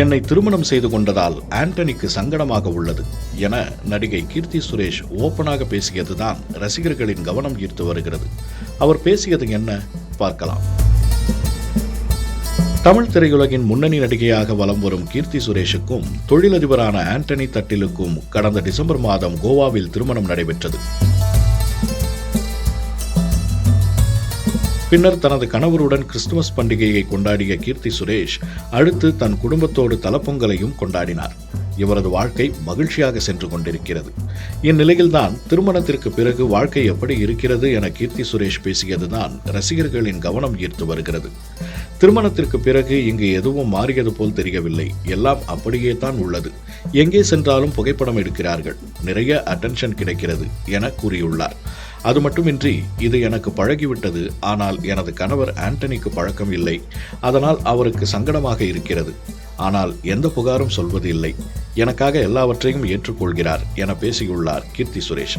என்னை திருமணம் செய்து கொண்டதால் ஆண்டனிக்கு சங்கடமாக உள்ளது என நடிகை கீர்த்தி சுரேஷ் ஓப்பனாக பேசியதுதான் ரசிகர்களின் கவனம் ஈர்த்து வருகிறது. அவர் பேசியது என்ன பார்க்கலாம். தமிழ் திரையுலகின் முன்னணி நடிகையாக வலம் வரும் கீர்த்தி சுரேஷுக்கும் தொழிலதிபரான ஆண்டனி தட்டிலுக்கும் கடந்த டிசம்பர் மாதம் கோவாவில் திருமணம் நடைபெற்றது. பின்னர் தனது கணவருடன் கிறிஸ்துமஸ் பண்டிகையை கொண்டாடிய கீர்த்தி சுரேஷ் அடுத்து தன் குடும்பத்தோடு தலப்பொங்கலையும் கொண்டாடினார். இவரது வாழ்க்கை மகிழ்ச்சியாக சென்று கொண்டிருக்கிறது. இந்நிலையில்தான் திருமணத்திற்கு பிறகு வாழ்க்கை எப்படி இருக்கிறது என கீர்த்தி சுரேஷ் பேசியதுதான் ரசிகர்களின் கவனம் ஈர்த்து வருகிறது. திருமணத்திற்கு பிறகு இங்கு எதுவும் மாறியது போல் தெரியவில்லை, எல்லாம் அப்படியே தான் உள்ளது. எங்கே சென்றாலும் புகைப்படம் எடுக்கிறார்கள், நிறைய அட்டென்ஷன் கிடைக்கிறது என கூறியுள்ளார். அது மட்டுமின்றி இது எனக்கு பழகிவிட்டது, ஆனால் எனது கணவர் ஆண்டனிக்கு பழக்கம் இல்லை, அதனால் அவருக்கு சங்கடமாக இருக்கிறது. ஆனால் எந்த புகாரும் சொல்வது இல்லை, எனக்காக எல்லாவற்றையும் ஏற்றுக்கொள்கிறார் என பேசியுள்ளார் கீர்த்தி சுரேஷ்.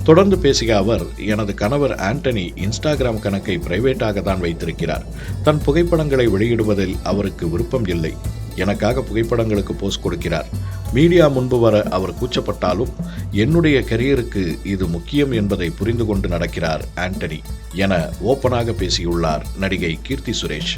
தொடர்ந்து பேசிய அவர், எனது கணவர் ஆண்டனி இன்ஸ்டாகிராம் கணக்கை பிரைவேட்டாக தான் வைத்திருக்கிறார். தன் புகைப்படங்களை வெளியிடுவதில் அவருக்கு விருப்பம் இல்லை. எனக்காக புகைப்படங்களுக்கு போஸ்ட் கொடுக்கிறார். மீடியா முன்பு வர அவர் கூச்சப்பட்டாலும் என்னுடைய கரியருக்கு இது முக்கியம் என்பதை புரிந்து கொண்டு நடக்கிறார் ஆண்டனி என ஓப்பனாக பேசியுள்ளார் நடிகை கீர்த்தி சுரேஷ்.